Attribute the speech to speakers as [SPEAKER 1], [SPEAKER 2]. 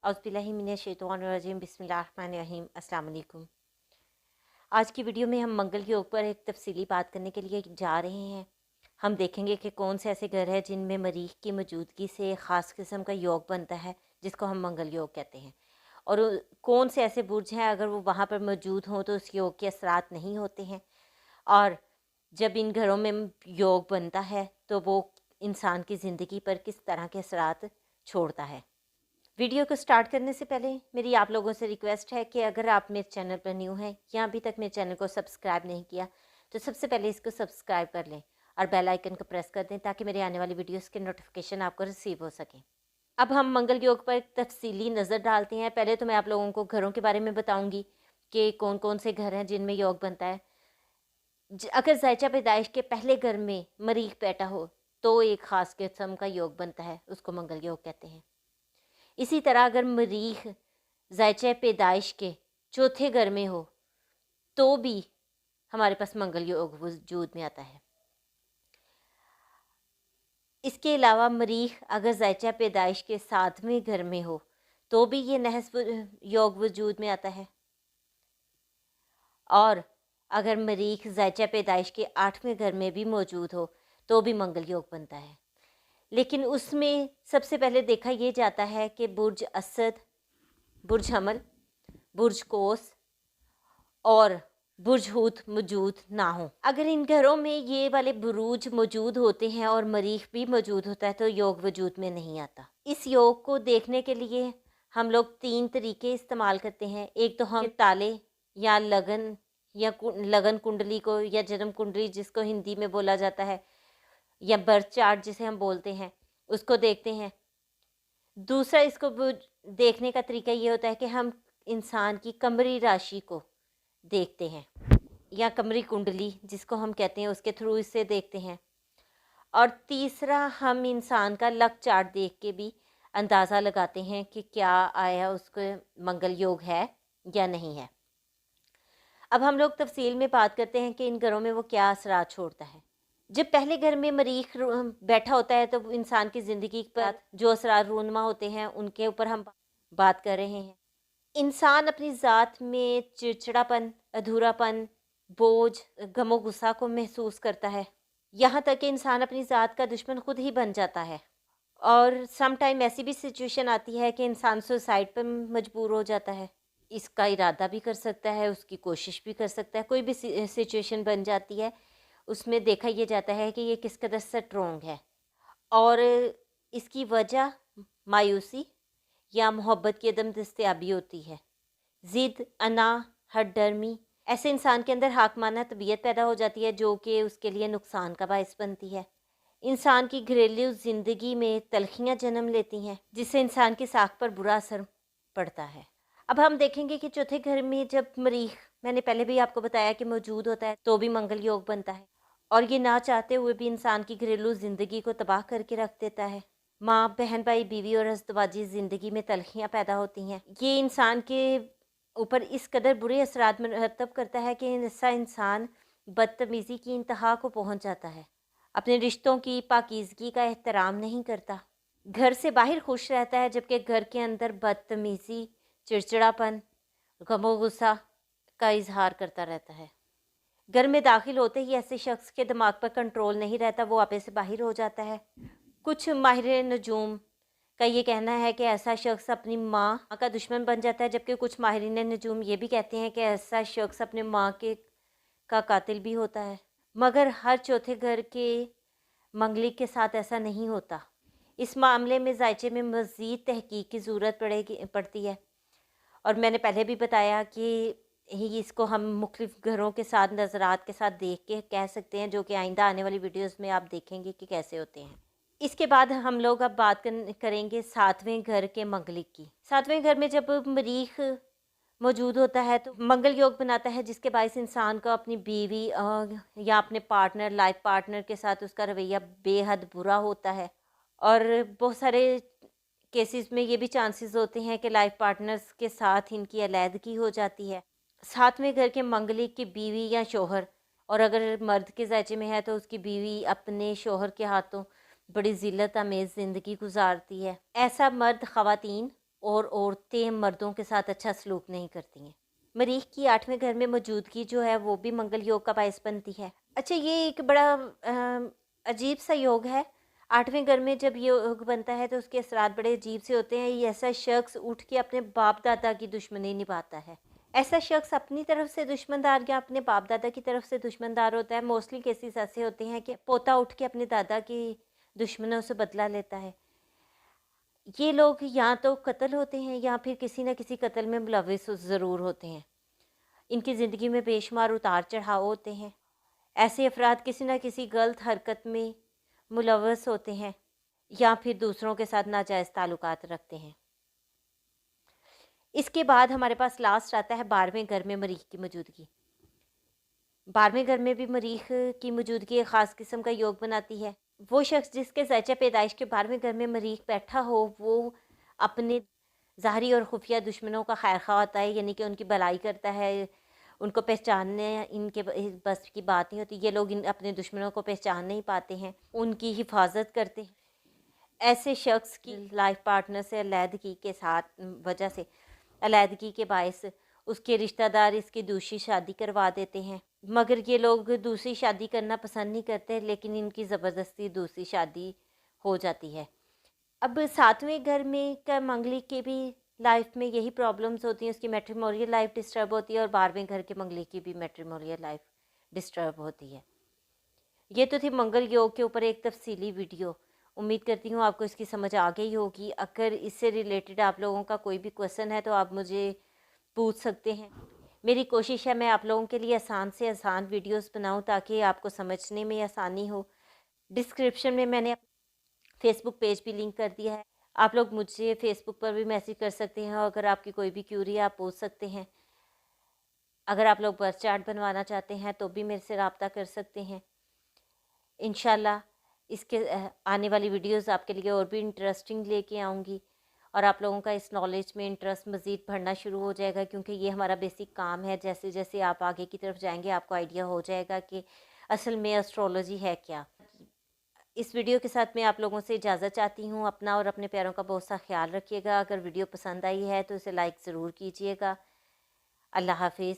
[SPEAKER 1] औज़ुबिल्लाहिमिनश्शैतानिर्रजीम बिस्मिल्लाहिर्रहमानिर्रहीम अस्सलाम वालेकुम। आज की वीडियो में हम मंगल योग पर एक तफसीली बात करने के लिए जा रहे हैं। हम देखेंगे कि कौन से ऐसे ग्रह हैं जिनमें मरीख की मौजूदगी से ख़ास किस्म का योग बनता है जिसको हम मंगल योग कहते हैं, और कौन से ऐसे बुर्ज हैं अगर वो वहाँ पर मौजूद हों तो उस योग के असरात नहीं होते हैं, और जब इन घरों में योग बनता है तो वो इंसान की ज़िंदगी पर किस तरह के असरात छोड़ता है। वीडियो को स्टार्ट करने से पहले मेरी आप लोगों से रिक्वेस्ट है कि अगर आप मेरे चैनल पर न्यू हैं या अभी तक मेरे चैनल को सब्सक्राइब नहीं किया तो सबसे पहले इसको सब्सक्राइब कर लें और बेल आइकन को प्रेस कर दें ताकि मेरे आने वाली वीडियोस के नोटिफिकेशन आपको रिसीव हो सकें। अब हम मंगल योग पर एक तफसीली नज़र डालते हैं। पहले तो मैं आप लोगों को घरों के बारे में बताऊँगी कि कौन कौन से घर हैं जिनमें योग बनता है। अगर ज़ायचा पैदाइश के पहले घर में मरीख पैदा हो तो एक ख़ास किस्म का योग बनता है, उसको मंगल योग कहते हैं। इसी तरह अगर मरीख ज़ायचा पैदाइश के चौथे घर में हो तो भी हमारे पास मंगल योग वजूद में आता है। इसके अलावा मरीख अगर ज़ायचा पैदाइश के 7वें घर में हो तो भी ये नहस योग वजूद में आता है, और अगर मरीख ज़ायचा पैदाइश के 8वें घर में भी मौजूद हो तो भी मंगल योग बनता है। लेकिन उसमें सबसे पहले देखा ये जाता है कि बुर्ज असद, बुर्ज हमल, बुर्ज कोस और बुर्ज हूत मौजूद ना हो। अगर इन घरों में ये वाले बुरूज मौजूद होते हैं और मरीख भी मौजूद होता है तो योग वजूद में नहीं आता। इस योग को देखने के लिए हम लोग 3 तरीके इस्तेमाल करते हैं। एक तो हम ताले या लगन या लगन कुंडली को या जन्म कुंडली जिसको हिंदी में बोला जाता है या बर्थ चार्ट जिसे हम बोलते हैं उसको देखते हैं। दूसरा इसको देखने का तरीका ये होता है कि हम इंसान की कमरी राशि को देखते हैं या कमरी कुंडली जिसको हम कहते हैं उसके थ्रू इससे देखते हैं। और तीसरा हम इंसान का लक चार्ट देख के भी अंदाज़ा लगाते हैं कि क्या आया उसको मंगल योग है या नहीं है। अब हम लोग तफसील में बात करते हैं कि इन घरों में वो क्या असरात छोड़ता है। जब पहले घर में मरीख बैठा होता है तो इंसान की ज़िंदगी पर जो असरात रूनमा होते हैं उनके ऊपर हम बात कर रहे हैं। इंसान अपनी ज़ात में चिड़चिड़ापन, अधूरापन, बोझ, गमो गुस्सा को महसूस करता है। यहाँ तक कि इंसान अपनी ज़ात का दुश्मन खुद ही बन जाता है, और सम टाइम ऐसी भी सिचुएशन आती है कि इंसान सुसाइड पर मजबूर हो जाता है। इसका इरादा भी कर सकता है, उसकी कोशिश भी कर सकता है, कोई भी सिचुएशन बन जाती है। उसमें देखा यह जाता है कि ये किस कदर स्ट्रॉन्ग है, और इसकी वजह मायूसी या मोहब्बत की अदम दस्तयाबी होती है। ज़िद, अना, हठधर्मी, ऐसे इंसान के अंदर हाकमाना तबीयत पैदा हो जाती है जो कि उसके लिए नुकसान का बायस बनती है। इंसान की घरेलू ज़िंदगी में तलखियाँ जन्म लेती हैं जिससे इंसान की साख पर बुरा असर पड़ता है। अब हम देखेंगे कि चौथे घर में जब मरीख, मैंने पहले भी आपको बताया कि मौजूद होता है तो भी मंगल योग बनता है, और ये ना चाहते हुए भी इंसान की घरेलू ज़िंदगी को तबाह करके रख देता है। माँ, बहन, भाई, बीवी और अज़दवाजी ज़िंदगी में तलखियाँ पैदा होती हैं। ये इंसान के ऊपर इस कदर बुरे असरात मरतब करता है कि ऐसा इंसान बदतमीज़ी की इंतहा को पहुँच जाता है, अपने रिश्तों की पाकीज़गी का एहतराम नहीं करता, घर से बाहर खुश रहता है जबकि घर के अंदर बदतमीज़ी, चिड़चिड़ापन, गमो गुस्सा का इजहार करता रहता है। घर में दाखिल होते ही ऐसे शख्स के दिमाग पर कंट्रोल नहीं रहता, वो आपे से बाहर हो जाता है। कुछ माहिर नजूम का ये कहना है कि ऐसा शख्स अपनी माँ का दुश्मन बन जाता है, जबकि कुछ माहिरीन नजूम ये भी कहते हैं कि ऐसा शख्स अपने माँ के का कातिल भी होता है। मगर हर चौथे घर के मंगलिक के साथ ऐसा नहीं होता। इस मामले में ज़ायचे में मज़ीद तहकीक की ज़रूरत पड़ती है, और मैंने पहले भी बताया कि इसको हम मुख्तलिफ घरों के साथ नज़रात के साथ देख के कह सकते हैं, जो कि आइंदा आने वाली वीडियोस में आप देखेंगे कि कैसे होते हैं। इसके बाद हम लोग अब बात करेंगे 7वें घर के मंगलिक की। 7वें घर में जब मरीख मौजूद होता है तो मंगल योग बनाता है जिसके बायस इंसान को अपनी बीवी या अपने पार्टनर, लाइफ पार्टनर के साथ उसका रवैया बेहद बुरा होता है, और बहुत सारे केसेस में ये भी चांसेस होते हैं कि लाइफ पार्टनर्स के साथ इनकी अलैदगी हो जाती है। 7वें घर के मंगलिक की बीवी या शोहर, और अगर मर्द के ज़ायचे में है तो उसकी बीवी अपने शोहर के हाथों बड़ी ज़िल्लत आमेज़ ज़िंदगी गुजारती है। ऐसा मर्द ख़वातीन और औरतें मर्दों के साथ अच्छा सलूक नहीं करती हैं। मरीख की 8वें घर में मौजूदगी जो है वो भी मंगल योग का बायस बनती है। अच्छा, ये एक बड़ा अजीब सा योग है। 8वें घर में जब ये योग बनता है तो उसके असरात बड़े अजीब से होते हैं। ये ऐसा शख्स उठ के अपने बाप दादा की दुश्मनी निभाता है। ऐसा शख्स अपनी तरफ से दुश्मनदार या अपने बाप दादा की तरफ से दुश्मनदार होता है। मोस्टली केसेस ऐसे होते हैं कि पोता उठ के अपने दादा की दुश्मनों से बदला लेता है। ये लोग या तो कत्ल होते हैं या फिर किसी न किसी कत्ल में मुलविस ज़रूर होते हैं। इनकी ज़िंदगी में बेशुमार उतार चढ़ाव होते हैं। ऐसे अफराद किसी न किसी गलत हरकत में मुलविस होते हैं या फिर दूसरों के साथ नाजायज़ ताल्लुकात रखते हैं। इसके बाद हमारे पास लास्ट आता है 12वें घर में मरीख की मौजूदगी। 12वें घर में भी मरीख की मौजूदगी एक ख़ास किस्म का योग बनाती है। वो शख्स जिसके ज़ायचा पैदाइश के 12वें घर में मरीख बैठा हो, वो अपने ज़ाहरी और खुफिया दुश्मनों का खैर ख़्वाह होता है, यानी कि उनकी भलाई करता है। उनको पहचानने इनके बस की बात नहीं होती। ये लोग अपने दुश्मनों को पहचान नहीं पाते हैं, उनकी हिफाजत करते हैं। ऐसे शख्स की लाइफ पार्टनर से अलहदगी के साथ वजह से अलहदगी के बायस उसके रिश्तेदार इसकी दूसरी शादी करवा देते हैं। मगर ये लोग दूसरी शादी करना पसंद नहीं करते, लेकिन इनकी ज़बरदस्ती दूसरी शादी हो जाती है। अब 7वें घर में का मंगली के भी लाइफ में यही प्रॉब्लम्स होती हैं। उसकी मैट्रिमोनियल लाइफ डिस्टर्ब होती है और 12वें घर के मंगली की भी मैट्रिमोनियल लाइफ डिस्टर्ब होती है। ये तो थी मंगल योग के ऊपर एक तफसीली वीडियो। उम्मीद करती हूँ आपको इसकी समझ आ गई होगी। अगर इससे रिलेटेड आप लोगों का कोई भी क्वेश्चन है तो आप मुझे पूछ सकते हैं। मेरी कोशिश है मैं आप लोगों के लिए आसान से आसान वीडियोस बनाऊं ताकि आपको समझने में आसानी हो। डिस्क्रिप्शन में मैंने फेसबुक पेज भी लिंक कर दिया है। आप लोग मुझे फेसबुक पर भी मैसेज कर सकते हैं और अगर आपकी कोई भी क्यूरी आप पूछ सकते हैं। अगर आप लोग बर्थ चार्ट बनवाना चाहते हैं तो भी मेरे से रब्ता कर सकते हैं। इंशाल्लाह इसके आने वाली वीडियोस आपके लिए और भी इंटरेस्टिंग लेके आऊँगी और आप लोगों का इस नॉलेज में इंटरेस्ट मज़ीद बढ़ना शुरू हो जाएगा, क्योंकि ये हमारा बेसिक काम है। जैसे जैसे आप आगे की तरफ जाएंगे आपको आइडिया हो जाएगा कि असल में एस्ट्रोलॉजी है क्या। इस वीडियो के साथ मैं आप लोगों से इजाज़त चाहती हूँ। अपना और अपने प्यारों का बहुत सा ख्याल रखिएगा। अगर वीडियो पसंद आई है तो इसे लाइक ज़रूर कीजिएगा। अल्लाह हाफिज़।